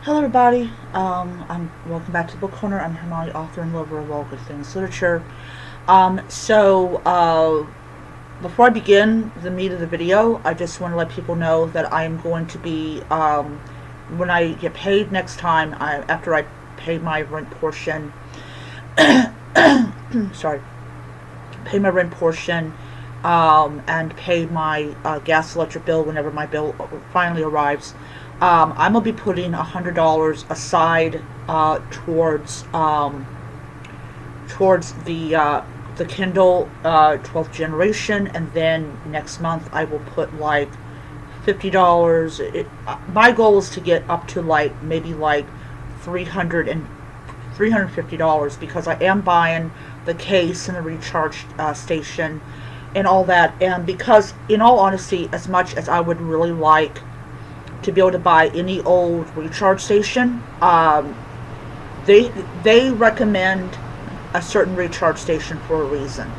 Hello, everybody. I'm welcome back to the Book Corner. I'm Hermione, author and lover of all good things literature. Before I begin the meat of the video, I just want to let people know that I am going to be when I get paid next time. After I pay my rent portion, sorry, pay my rent portion, and pay my gas electric bill whenever my bill finally arrives. I'm gonna be putting $100 aside towards the Kindle 12th generation, and then next month I will put like $50. My goal is to get up to maybe like 300 and $350, because I am buying the case and the recharge station and all that. And because, in all honesty, as much as I would really like to be able to buy any old recharge station, they recommend a certain recharge station for a reason,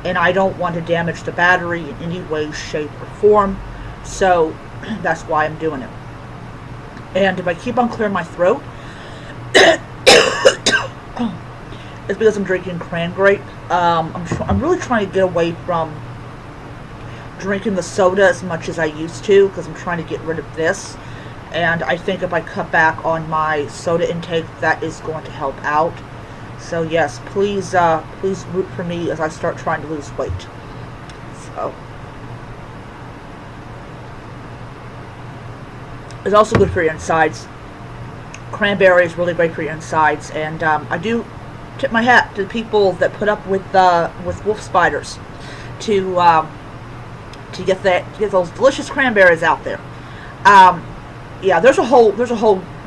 and I don't want to damage the battery in any way, shape, or form. So that's why I'm doing it. And if I keep on clearing my throat, it's because I'm drinking cranberry. I'm really trying to get away from drinking the soda as much as I used to, because I'm trying to get rid of this. And I think if I cut back on my soda intake, that is going to help out. So yes, please root for me as I start trying to lose weight. So it's also good for your insides. Cranberry is really great for your insides, and I do tip my hat to the people that put up with wolf spiders to get those delicious cranberries out there. Yeah, there's a whole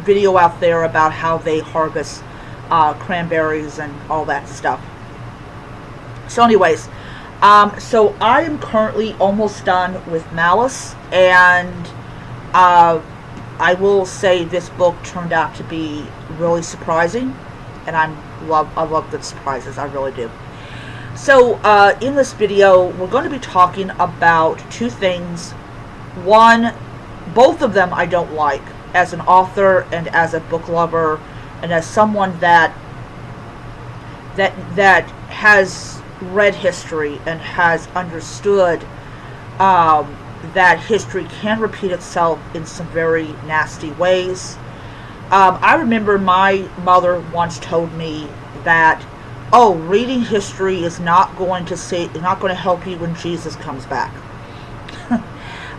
video out there about how they harvest cranberries and all that stuff. So anyways, so I am currently almost done with Malice, and I will say this book turned out to be really surprising, and I love good surprises. I really do. So in this video, we're going to be talking about two things. One, both of them I don't like, as an author and as a book lover, and as someone that has read history and has understood that history can repeat itself in some very nasty ways. I remember my mother once told me that, oh, reading history is not going to help you when Jesus comes back.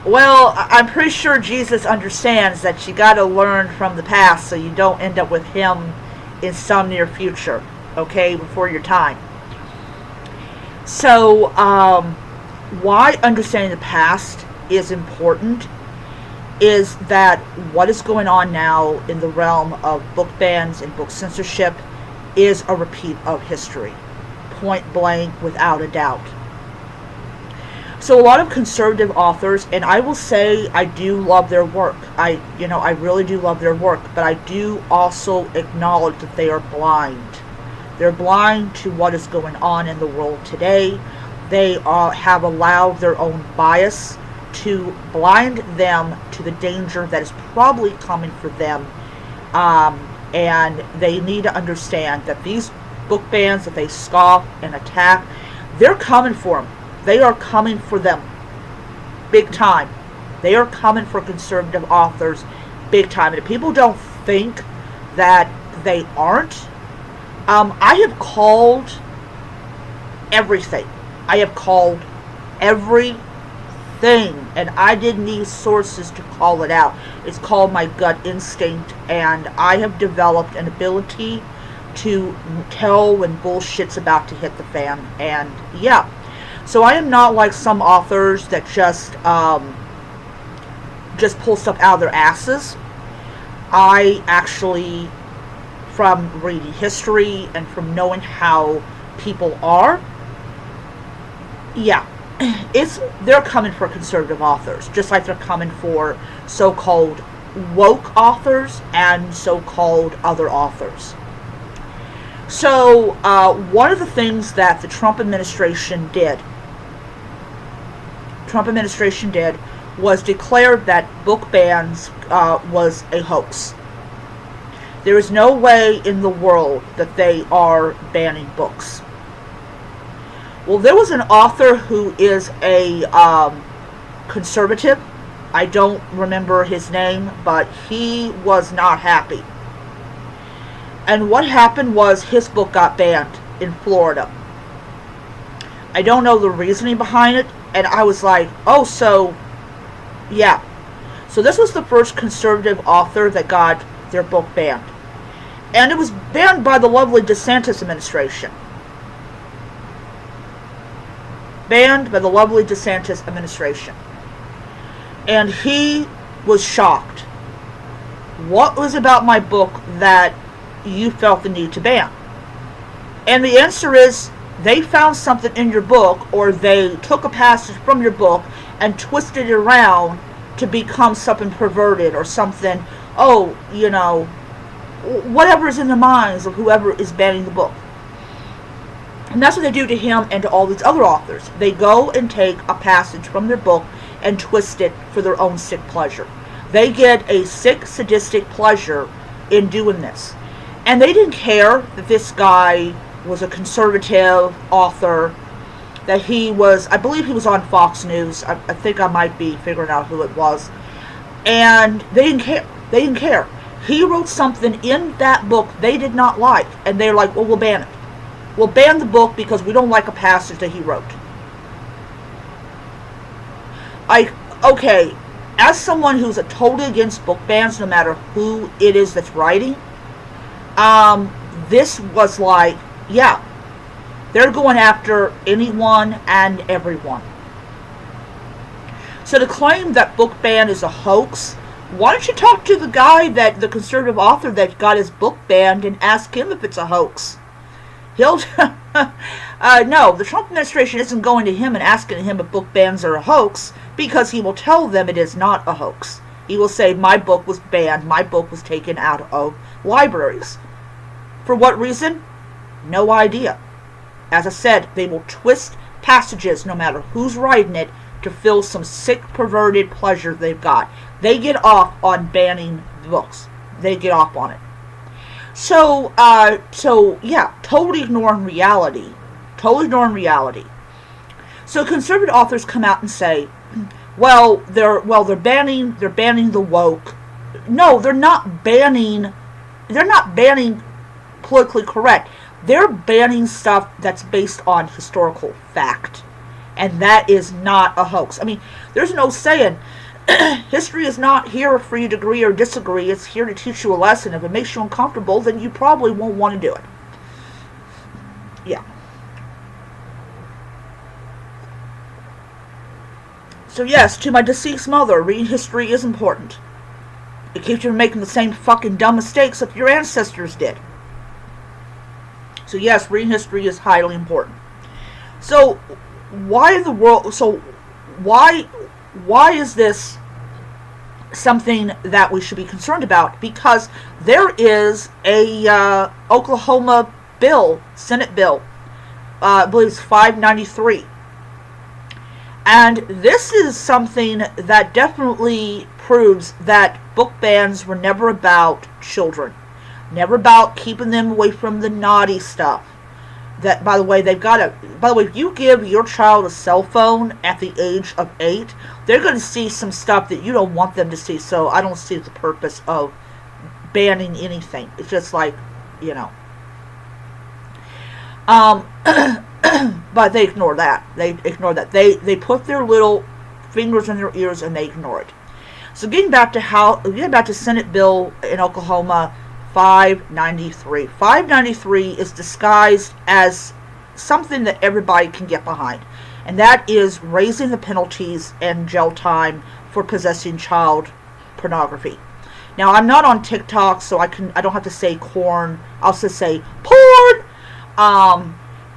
Well, I'm pretty sure Jesus understands that you got to learn from the past so you don't end up with him in some near future, okay, before your time. So, why understanding the past is important is that what is going on now in the realm of book bans and book censorship is a repeat of history, point blank, without a doubt. So a lot of conservative authors, and I will say I do love their work. I really do love their work, but I do also acknowledge that they are blind. They're blind to what is going on in the world today. They have allowed their own bias to blind them to the danger that is probably coming for them. And they need to understand that these book bans that they scoff and attack, they're coming for them. They are coming for them big time. They are coming for conservative authors big time. And if people don't think that they aren't, I have called everything. I have called everything, and I didn't need sources to call it out. It's called my gut instinct, and I have developed an ability to tell when bullshit's about to hit the fan. And yeah, so I am not like some authors that just pull stuff out of their asses. I actually, from reading history and from knowing how people are, yeah, they're coming for conservative authors, just like they're coming for so-called woke authors and so-called other authors. So one of the things that the Trump administration did was declare that book bans was a hoax. There is no way in the world that they are banning books. Well, there was an author who is a conservative. I don't remember his name, but he was not happy. And what happened was his book got banned in Florida. I don't know the reasoning behind it, and I was like, oh, so, yeah. So this was the first conservative author that got their book banned. And it was banned by the lovely DeSantis administration. Banned by the lovely DeSantis administration. And he was shocked. What was about my book that you felt the need to ban? And the answer is, they found something in your book, or they took a passage from your book and twisted it around to become something perverted or something, oh, you know, whatever is in the minds of whoever is banning the book. And that's what they do to him and to all these other authors. They go and take a passage from their book and twist it for their own sick pleasure. They get a sick, sadistic pleasure in doing this. And they didn't care that this guy was a conservative author, that he was, I believe he was on Fox News. I think I might be figuring out who it was. And they didn't care. They didn't care. He wrote something in that book they did not like. And they're like, well, we'll ban it. We'll ban the book because we don't like a passage that he wrote. Okay, as someone who's totally against book bans, no matter who it is that's writing, this was like, yeah, they're going after anyone and everyone. So to claim that book ban is a hoax, why don't you talk to the guy, the conservative author that got his book banned, and ask him if it's a hoax? He'll no, the Trump administration isn't going to him and asking him if book bans are a hoax, because he will tell them it is not a hoax. He will say, my book was banned, my book was taken out of libraries. For what reason? No idea. As I said, they will twist passages, no matter who's writing it, to fill some sick, perverted pleasure they've got. They get off on banning the books. They get off on it. So yeah, totally ignoring reality. Totally ignoring reality. So conservative authors come out and say, well, they're banning the woke. No, they're not banning politically correct. They're banning stuff that's based on historical fact. And that is not a hoax. I mean, there's no saying, history is not here for you to agree or disagree. It's here to teach you a lesson. If it makes you uncomfortable, then you probably won't want to do it. Yeah. So yes, to my deceased mother, reading history is important. It keeps you from making the same fucking dumb mistakes that your ancestors did. So yes, reading history is highly important. So why is this something that we should be concerned about? Because there is a Oklahoma bill, Senate bill, I believe it's 593. And this is something that definitely proves that book bans were never about children. Never about keeping them away from the naughty stuff. That, by the way, if you give your child a cell phone at the age of 8, they're going to see some stuff that you don't want them to see. So I don't see the purpose of banning anything. It's just like, you know. But they ignore that. They put their little fingers in their ears and they ignore it. So getting back to Senate bill in Oklahoma 593. 593 is disguised as something that everybody can get behind. And that is raising the penalties and jail time for possessing child pornography. Now, I'm not on TikTok, so I don't have to say corn. I'll just say porn,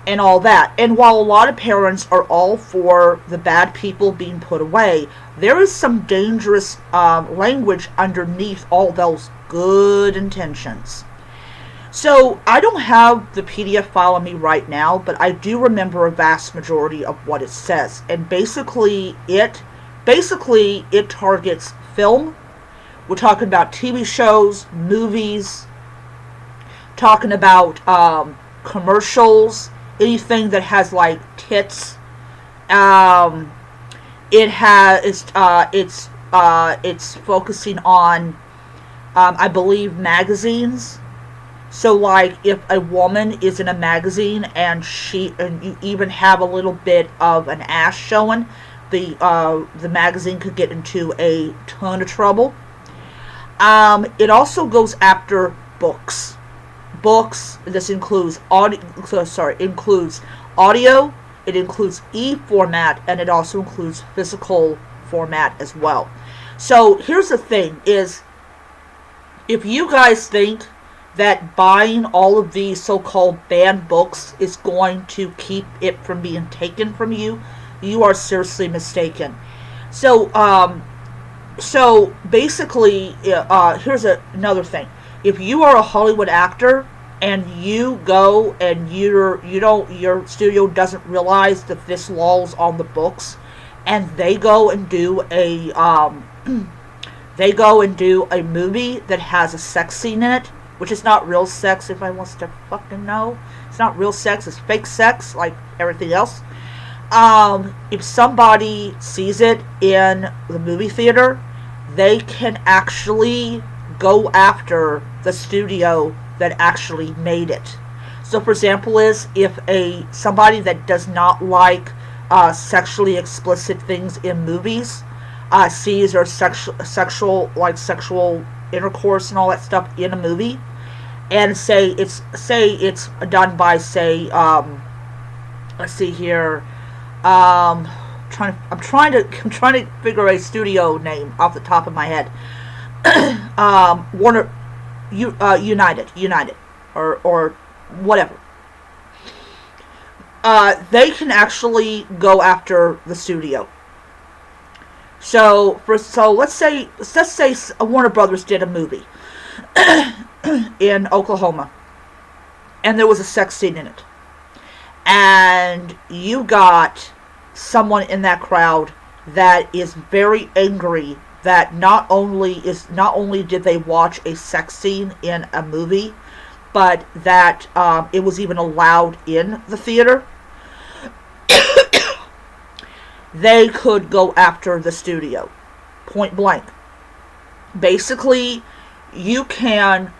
and all that. And while a lot of parents are all for the bad people being put away, there is some dangerous language underneath all those good intentions. So I don't have the PDF file on me right now, but I do remember a vast majority of what it says. And basically it targets film. We're talking about TV shows, movies, talking about commercials, anything that has like tits. Um, it's focusing on, I believe, magazines. So, like, if a woman is in a magazine and you even have a little bit of an ass showing, the magazine could get into a ton of trouble. It also goes after books. Books. This includes audio. Includes audio. It includes e-format, and it also includes physical format as well. So here's the thing: is if you guys think that buying all of these so-called banned books is going to keep it from being taken from you, you are seriously mistaken. So, so basically, here's another thing: if you are a Hollywood actor and you go and your studio doesn't realize that this law is on the books, and they go and do a movie that has a sex scene in it, which is not real sex, if I wants to fucking know. It's not real sex, it's fake sex, like everything else. If somebody sees it in the movie theater, they can actually go after the studio that actually made it. So, for example, if somebody that does not like sexually explicit things in movies sees or sexual intercourse and all that stuff in a movie, and say it's done by, say, let's see here, I'm trying to figure a studio name off the top of my head. Warner, United, or whatever. They can actually go after the studio. So let's say Warner Brothers did a movie in Oklahoma, and there was a sex scene in it, and you got someone in that crowd that is very angry that not only did they watch a sex scene in a movie, but that it was even allowed in the theater. They could go after the studio, point blank. Basically, you can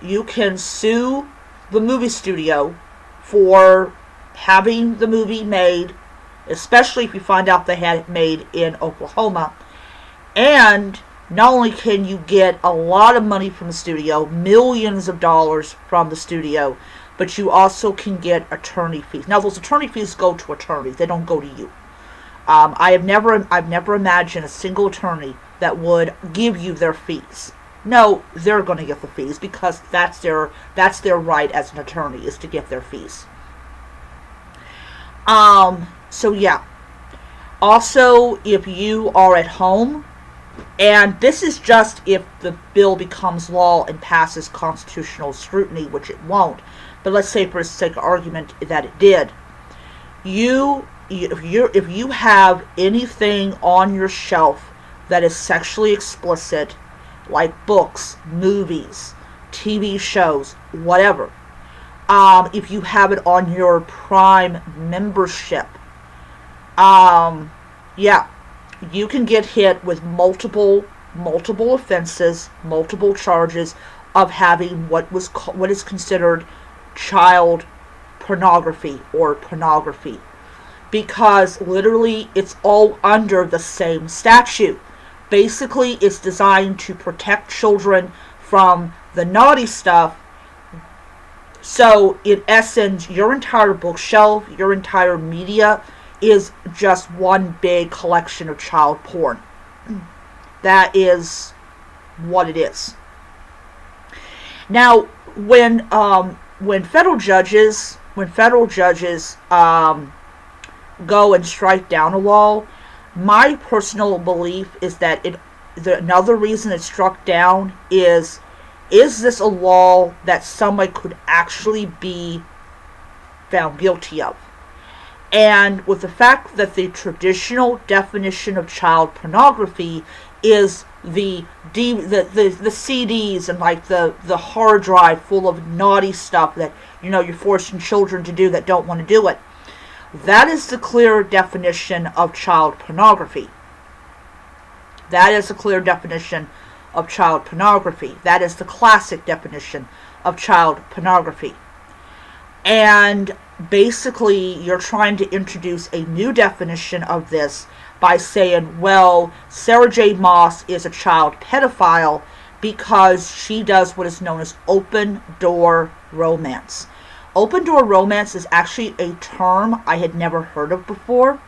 sue the movie studio for having the movie made, especially if you find out they had it made in Oklahoma. And not only can you get a lot of money from the studio, millions of dollars from the studio, but you also can get attorney fees. Now, those attorney fees go to attorneys; they don't go to you. I've never imagined a single attorney that would give you their fees. No, they're going to get the fees because that's their right as an attorney, is to get their fees. So yeah. Also, if you are at home, and this is just if the bill becomes law and passes constitutional scrutiny, which it won't, but let's say for the sake of argument that it did, if you have anything on your shelf that is sexually explicit, like books, movies, TV shows, whatever, if you have it on your Prime membership, yeah, you can get hit with multiple offenses, multiple charges of having what is considered child pornography or pornography, because literally it's all under the same statute. Basically, it's designed to protect children from the naughty stuff. So, in essence, your entire bookshelf, your entire media is just one big collection of child porn. That is what it is. Now, when federal judges go and strike down a law, my personal belief is that another reason it's struck down is this a law that somebody could actually be found guilty of? And with the fact that the traditional definition of child pornography is the CDs and like the hard drive full of naughty stuff that you're forcing children to do that don't want to do it. That is the clear definition of child pornography. That is the clear definition of child pornography. That is the classic definition of child pornography. And basically, you're trying to introduce a new definition of this by saying, well, Sarah J. Maas is a child pedophile because she does what is known as open door romance. Open door romance is actually a term I had never heard of before,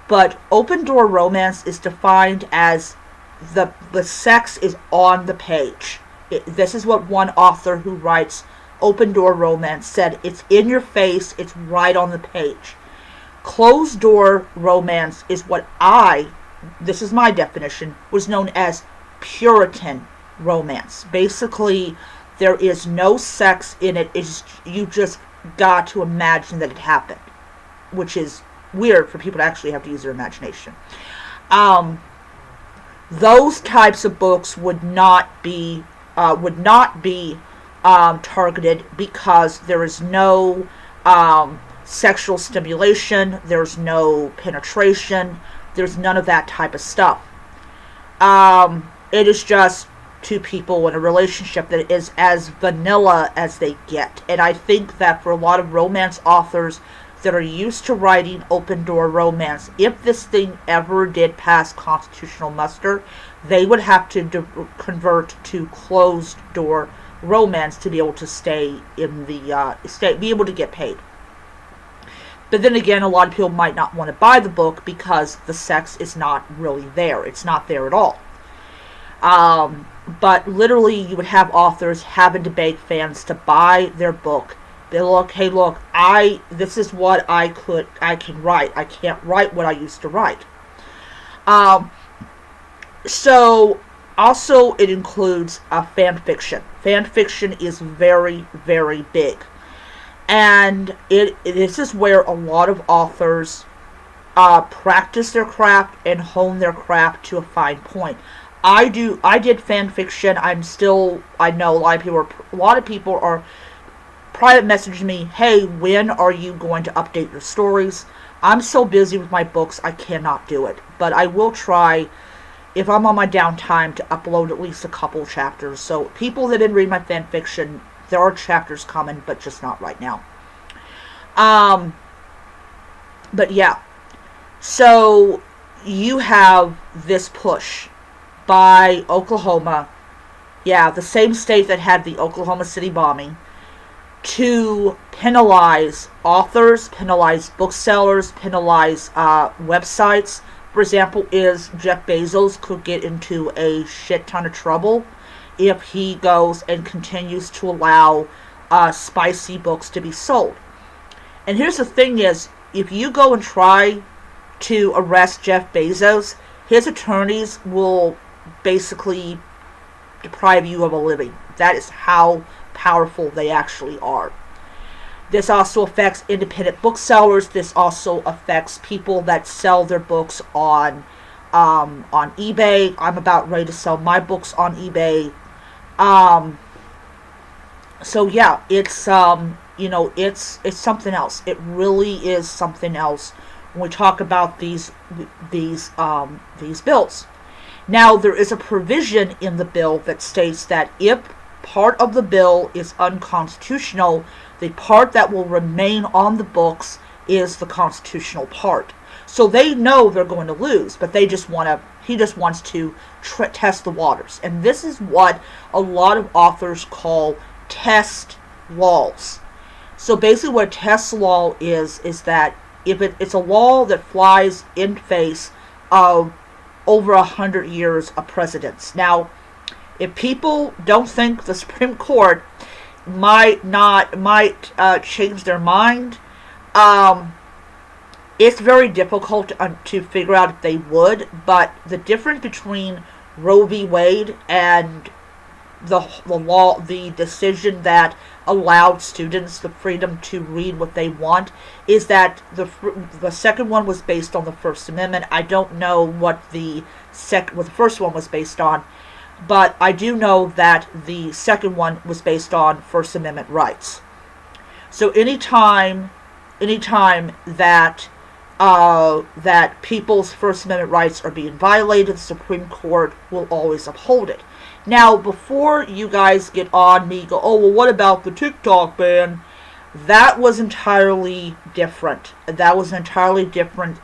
but open door romance is defined as the sex is on the page. This is what one author who writes open door romance said. It's in your face, it's right on the page. Closed door romance is what this is my definition, was known as Puritan romance. Basically, there is no sex in it. You just got to imagine that it happened, which is weird for people to actually have to use their imagination. Those types of books would not be targeted because there is no sexual stimulation, there's no penetration, there's none of that type of stuff. It is just two people in a relationship that is as vanilla as they get. And I think that for a lot of romance authors that are used to writing open door romance, if this thing ever did pass constitutional muster, they would have to convert to closed door romance to be able to stay in the be able to get paid. But then again, a lot of people might not want to buy the book because the sex is not really there. It's not there at all. But literally, you would have authors having to beg fans to buy their book. They look, hey, look, this is what I can write. I can't write what I used to write. So, also, it includes fan fiction. Fan fiction is very, very big. And this is where a lot of authors practice their craft and hone their craft to a fine point. I did fan fiction. I know a lot of people are private messaging me, hey, when are you going to update your stories? I'm so busy with my books, I cannot do it. But I will try, if I'm on my downtime, to upload at least a couple chapters. So people that didn't read my fan fiction, there are chapters coming, but just not right now. But yeah. So you have this push by Oklahoma, the same state that had the Oklahoma City bombing, to penalize authors, penalize booksellers, penalize websites. For example, Jeff Bezos could get into a shit ton of trouble if he goes and continues to allow spicy books to be sold. And here's the thing is, if you go and try to arrest Jeff Bezos, his attorneys will basically deprive you of a living. That is how powerful they actually are. This also affects independent booksellers. This also affects people that sell their books on eBay. I'm about ready to sell my books on eBay. So yeah, it's something else. It really is something else when we talk about these bills. Now, there is a provision in the bill that states that if part of the bill is unconstitutional, the part that will remain on the books is the constitutional part. So they know they're going to lose, but he just wants to test the waters. And this is what a lot of authors call test laws. So basically what a test law is that if it's a law that flies in face of over 100 years of precedents. Now, if people don't think the Supreme Court might change their mind, it's very difficult to figure out if they would. But the difference between Roe v. Wade and the law, the decision that allowed students the freedom to read what they want, is that the second one was based on the First Amendment. I don't know what what the first one was based on, but I do know that the second one was based on First Amendment rights. So anytime that that people's First Amendment rights are being violated, the Supreme Court will always uphold it. Now, before you guys get on me, go, oh, well, what about the TikTok ban? That was entirely different. That was an entirely different,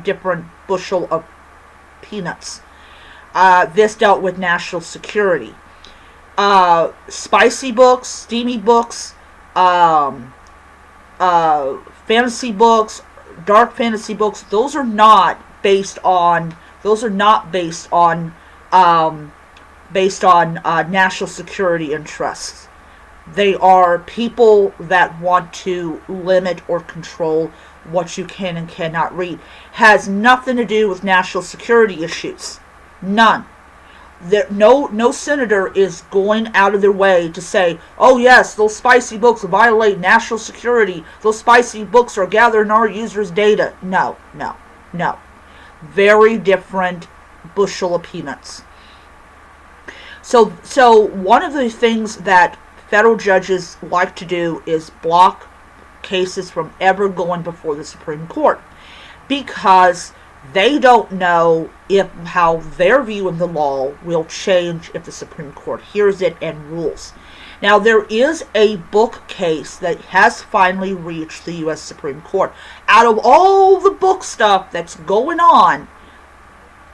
different bushel of peanuts. This dealt with national security. Spicy books, steamy books, fantasy books, dark fantasy books, those are not based on national security interests. They are people that want to limit or control what you can and cannot read. Has nothing to do with national security issues. None. No senator is going out of their way to say, oh yes, those spicy books violate national security. Those spicy books are gathering our users' data. No. Very different bushel of peanuts. So one of the things that federal judges like to do is block cases from ever going before the Supreme Court, because they don't know how their view of the law will change if the Supreme Court hears it and rules. Now, there is a book case that has finally reached the U.S. Supreme Court. Out of all the book stuff that's going on,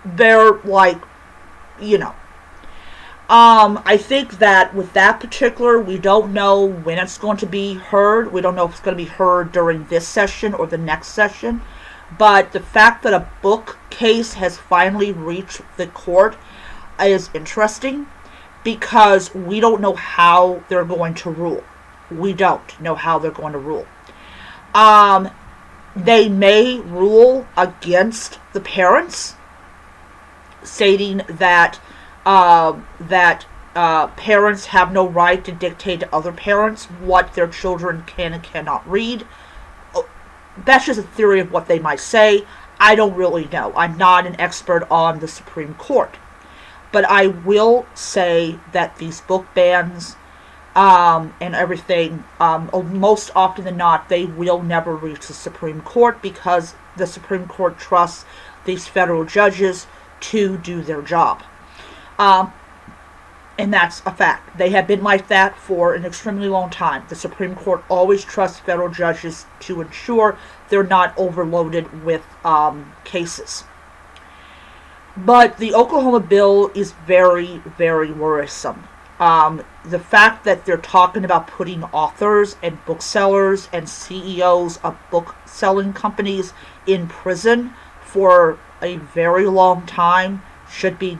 they're like, I think that with that particular, we don't know when it's going to be heard. We don't know if it's going to be heard during this session or the next session. But the fact that a book case has finally reached the court is interesting, because we don't know how they're going to rule. We don't know how they're going to rule. They may rule against the parents, stating that parents have no right to dictate to other parents what their children can and cannot read. That's just a theory of what they might say. I don't really know. I'm not an expert on the Supreme Court. But I will say that these book bans and everything, most often than not, they will never reach the Supreme Court, because the Supreme Court trusts these federal judges to do their job. And that's a fact. They have been like that for an extremely long time. The Supreme Court always trusts federal judges to ensure they're not overloaded with cases. But the Oklahoma bill is very, very worrisome. The fact that they're talking about putting authors and booksellers and CEOs of book selling companies in prison for a very long time should be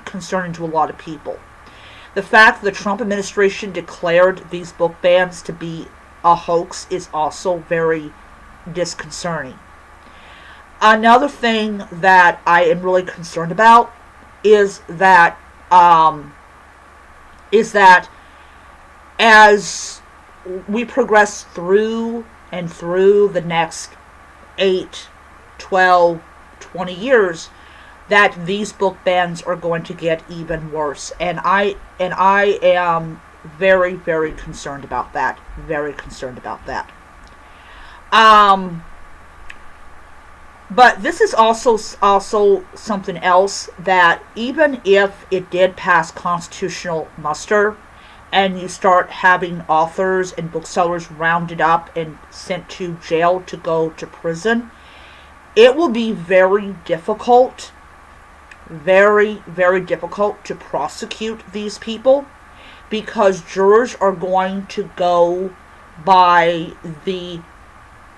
concerning to a lot of people. The fact that the Trump administration declared these book bans to be a hoax is also very disconcerting. Another thing that I am really concerned about is that as we progress through the next 8, 12, 20 years, that these book bans are going to get even worse. And I am very, very concerned about that. Very concerned about that. But this is also something else, that even if it did pass constitutional muster and you start having authors and booksellers rounded up and sent to jail to go to prison, it will be very difficult to prosecute these people, because jurors are going to go by the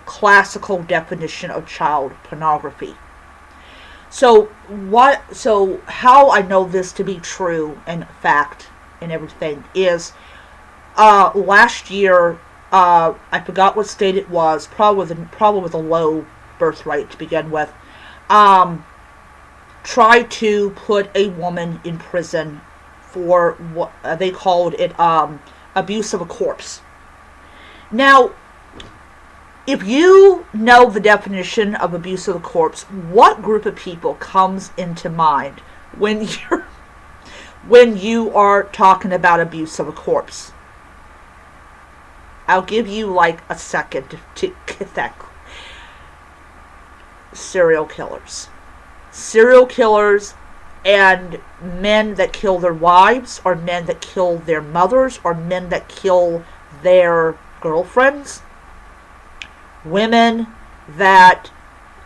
classical definition of child pornography. So how I know this to be true and fact and everything is, last year, I forgot what state it was, probably with a low birth rate to begin with, tried to put a woman in prison for what they called it, abuse of a corpse. Now, if you know the definition of abuse of the corpse, what group of people comes into mind when you are talking about abuse of a corpse? I'll give you like a second to get that. Serial killers. Serial killers and men that kill their wives, or men that kill their mothers, or men that kill their girlfriends. Women that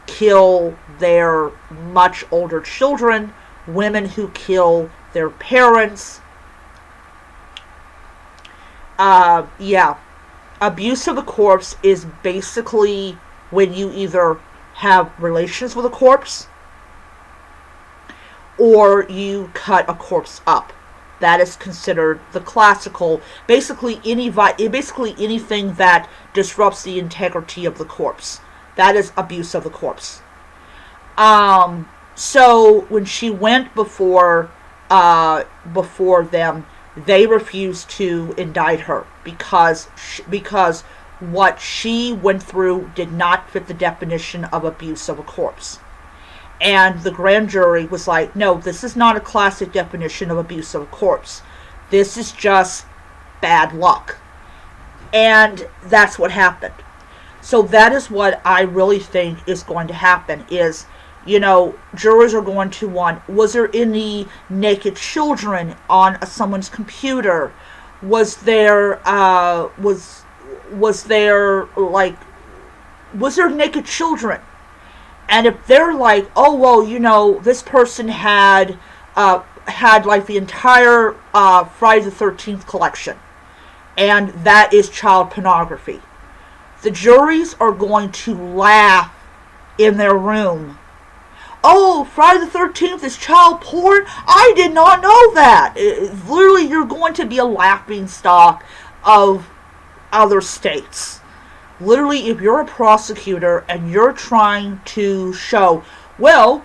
kill their much older children. Women who kill their parents. Yeah. Abuse of a corpse is basically when you either have relations with a corpse or you cut a corpse up. That is considered the classical, basically anything that disrupts the integrity of the corpse. That is abuse of the corpse. So when she went before them, they refused to indict her because what she went through did not fit the definition of abuse of a corpse. And the grand jury was like, no, this is not a classic definition of abuse of a corpse. This is just bad luck. And that's what happened. So that is what I really think is going to happen is, jurors are going to want, was there any naked children on someone's computer? Was there naked children? And if they're like, oh, well, this person had like the entire Friday the 13th collection, and that is child pornography, the juries are going to laugh in their room. Oh, Friday the 13th is child porn? I did not know that. Literally, you're going to be a laughingstock of other states. Literally, if you're a prosecutor and you're trying to show, well,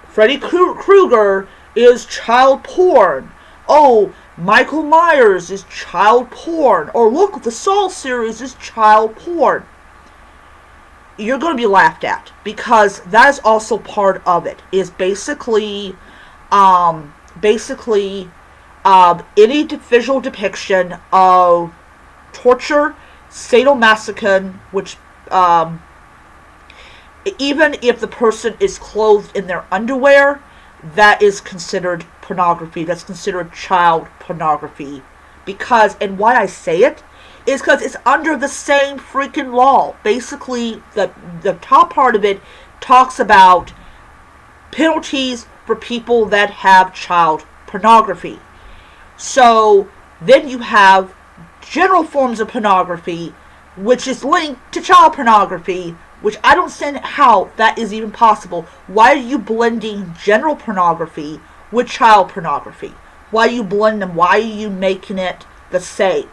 Freddy Krueger is child porn. Oh, Michael Myers is child porn. Or look, the Saw series is child porn. You're going to be laughed at because that is also part of it. Is basically any visual depiction of torture, sadomasochism, which even if the person is clothed in their underwear, that is considered pornography. That's considered child pornography. Because, and why I say it, is because it's under the same freaking law. Basically, the top part of it talks about penalties for people that have child pornography. So, then you have general forms of pornography, which is linked to child pornography, which I don't see how that is even possible. Why are you blending general pornography with child pornography? Why are you blending them? Why are you making it the same?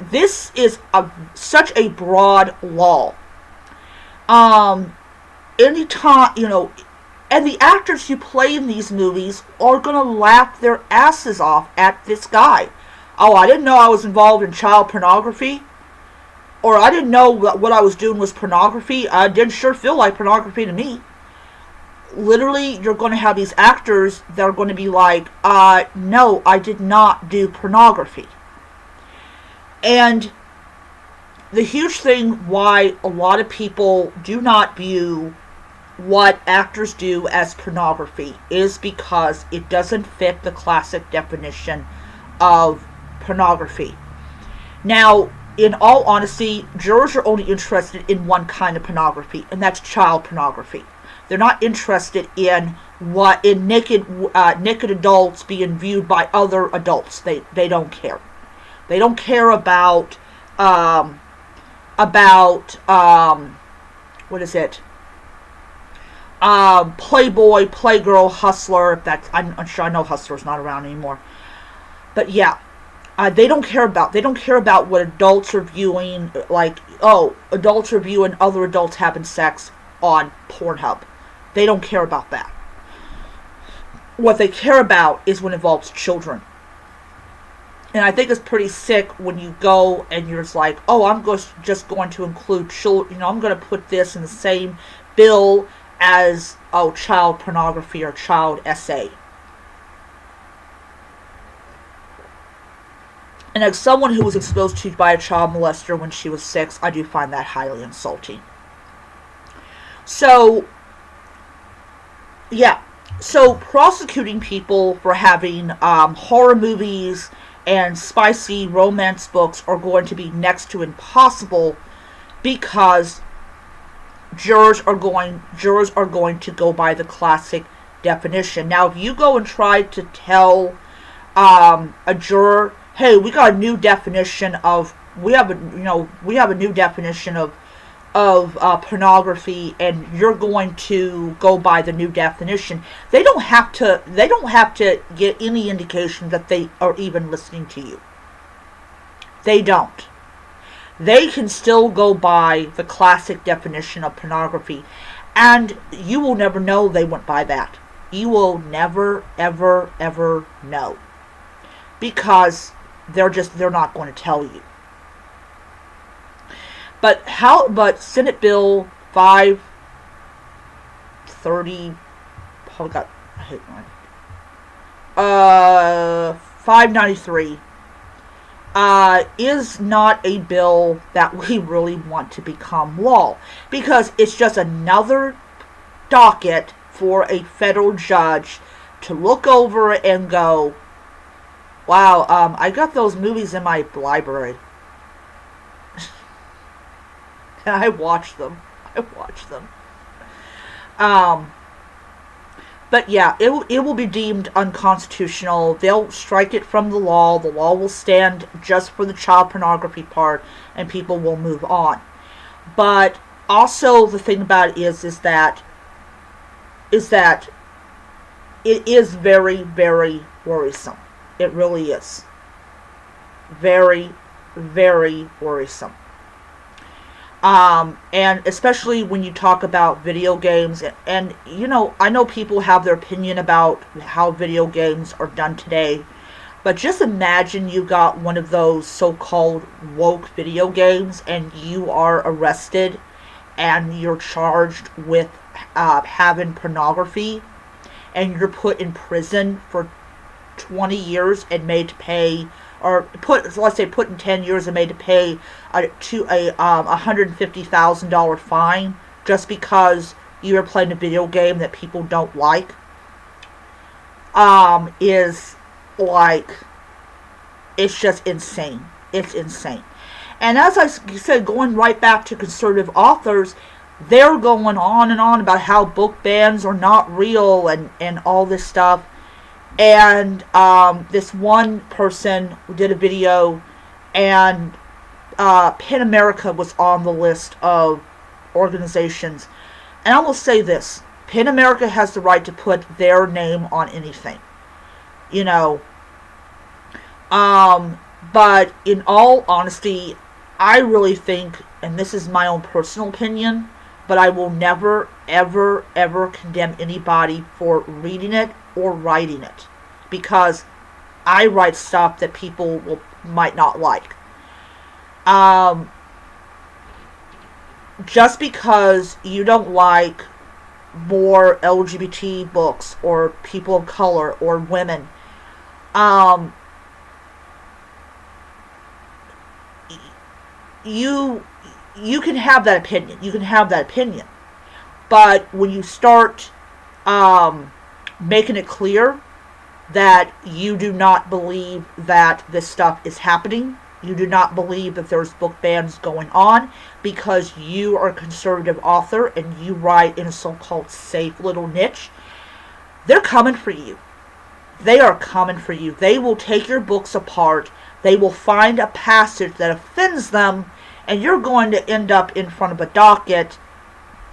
This is such a broad law. Anytime, and the actors who play in these movies are going to laugh their asses off at this guy. Oh, I didn't know I was involved in child pornography. Or I didn't know what I was doing was pornography. It didn't sure feel like pornography to me. Literally, you're going to have these actors that are going to be like, no, I did not do pornography. And the huge thing why a lot of people do not view what actors do as pornography is because it doesn't fit the classic definition of pornography. Now, in all honesty, jurors are only interested in one kind of pornography, and that's child pornography. They're not interested in naked adults being viewed by other adults. They don't care. They don't care about what is it? Playboy, Playgirl, Hustler. I'm sure I know Hustler's not around anymore. But yeah, they don't care about what adults are viewing. Like, oh, adults are viewing other adults having sex on Pornhub. They don't care about that. What they care about is when it involves children. And I think it's pretty sick when you go and you're just like, oh, just going to include children. I'm going to put this in the same bill as, oh, child pornography or child SA. And as someone who was exposed to by a child molester when she was 6, I do find that highly insulting. So, yeah. So prosecuting people for having horror movies and spicy romance books are going to be next to impossible, because jurors are going to go by the classic definition. Now, if you go and try to tell a juror, hey, we have a new definition of pornography, and you're going to go by the new definition, they don't have to get any indication that they are even listening to you. They don't. They can still go by the classic definition of pornography, and you will never know they went by that. You will never, ever, ever know, because they're not going to tell you. But Senate Bill 530, 593 is not a bill that we really want to become law, because it's just another docket for a federal judge to look over and go, wow, I got those movies in my library. And I watched them. But yeah, it will be deemed unconstitutional. They'll strike it from the law. The law will stand just for the child pornography part, and people will move on. But also the thing about it is that it is very, very worrisome. It really is. Very, very worrisome. And especially when you talk about video games, and I know people have their opinion about how video games are done today, but just imagine you got one of those so-called woke video games and you are arrested and you're charged with having pornography, and you're put in prison for 20 years and made to pay, or let's say put in 10 years and made to pay a $150,000 fine just because you are playing a video game that people don't like, is like, it's just insane. It's insane. And as I said, going right back to conservative authors, they're going on and on about how book bans are not real and all this stuff. And this one person did a video, and PEN America was on the list of organizations. And I will say this, PEN America has the right to put their name on anything. But in all honesty, I really think, and this is my own personal opinion, but I will never, ever, ever condemn anybody for reading it or writing it, because I write stuff that people might not like. Just because you don't like more LGBT books or people of color or women, you can have that opinion. You can have that opinion. But when you start making it clear that you do not believe that this stuff is happening, you do not believe that there's book bans going on because you are a conservative author and you write in a so-called safe little niche, they're coming for you. They are coming for you. They will take your books apart. They will find a passage that offends them, and you're going to end up in front of a docket,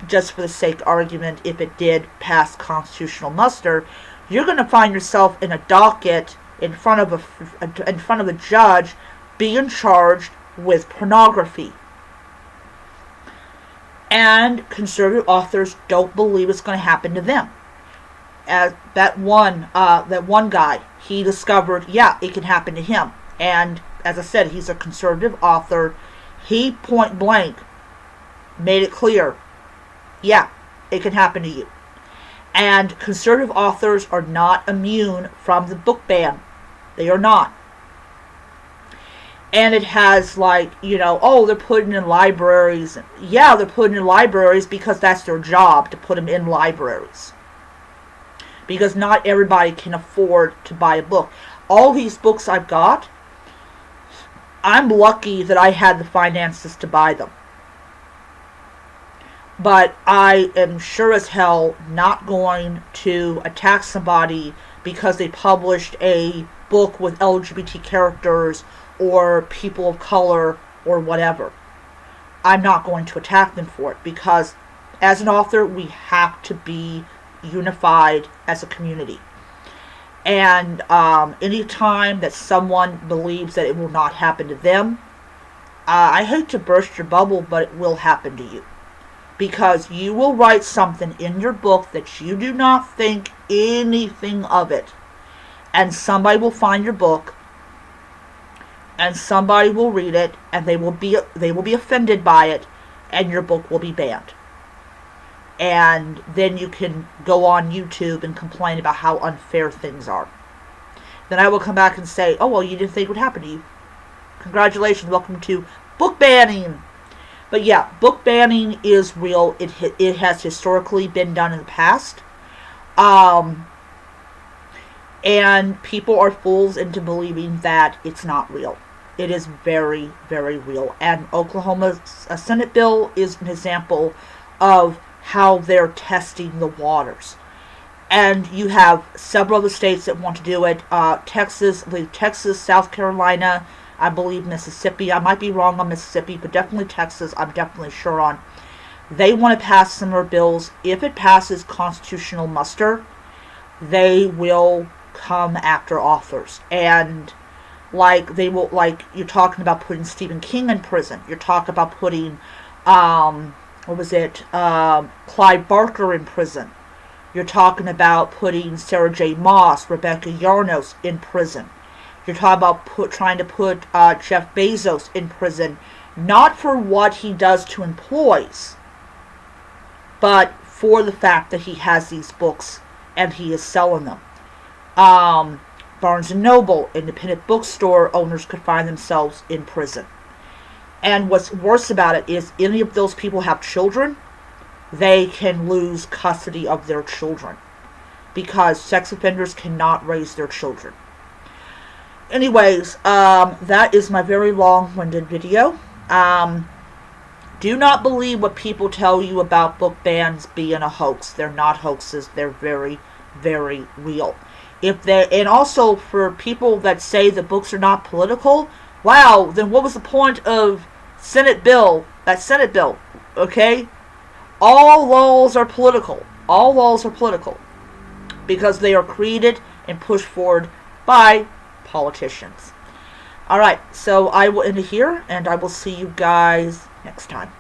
just for the sake of argument, if it did pass constitutional muster. You're going to find yourself in a docket in front of a judge being charged with pornography. And conservative authors don't believe it's going to happen to them. as that one guy, he discovered, yeah, it can happen to him. And as I said, he's a conservative author. He point blank made it clear, yeah, it can happen to you. And conservative authors are not immune from the book ban. They are not. And it has, like, oh, they're putting in libraries. Yeah, they're putting in libraries because that's their job, to put them in libraries. Because not everybody can afford to buy a book. All these books I've got, I'm lucky that I had the finances to buy them. But I am sure as hell not going to attack somebody because they published a book with LGBT characters or people of color or whatever. I'm not going to attack them for it, because as an author, we have to be unified as a community. And any time that someone believes that it will not happen to them, I hate to burst your bubble, but it will happen to you. Because you will write something in your book that you do not think anything of it. And somebody will find your book, and somebody will read it, and they will be offended by it, and your book will be banned. And then you can go on YouTube and complain about how unfair things are. Then I will come back and say, oh, well, you didn't think it would happen to you. Congratulations, welcome to book banning. But yeah, book banning is real. It has historically been done in the past. And people are fools into believing that it's not real. It is very, very real. And Oklahoma's Senate bill is an example of how they're testing the waters. And you have several other states that want to do it. Texas, South Carolina, I believe Mississippi. I might be wrong on Mississippi, but definitely Texas, I'm definitely sure on. They want to pass similar bills. If it passes constitutional muster, they will come after authors. And you're talking about putting Stephen King in prison. You're talking about putting, Clive Barker in prison. You're talking about putting Sarah J. Maas, Rebecca Yarros in prison. You're talking about trying to put Jeff Bezos in prison, not for what he does to employees, but for the fact that he has these books and he is selling them. Barnes & Noble, independent bookstore owners could find themselves in prison. And what's worse about it is, any of those people have children, they can lose custody of their children, because sex offenders cannot raise their children. Anyways, that is my very long-winded video. Do not believe what people tell you about book bans being a hoax. They're not hoaxes. They're very, very real. And also, for people that say the books are not political, wow, then what was the point of that Senate bill, okay? All laws are political. All laws are political. Because they are created and pushed forward by politicians. Alright, so I will end it here, and I will see you guys next time.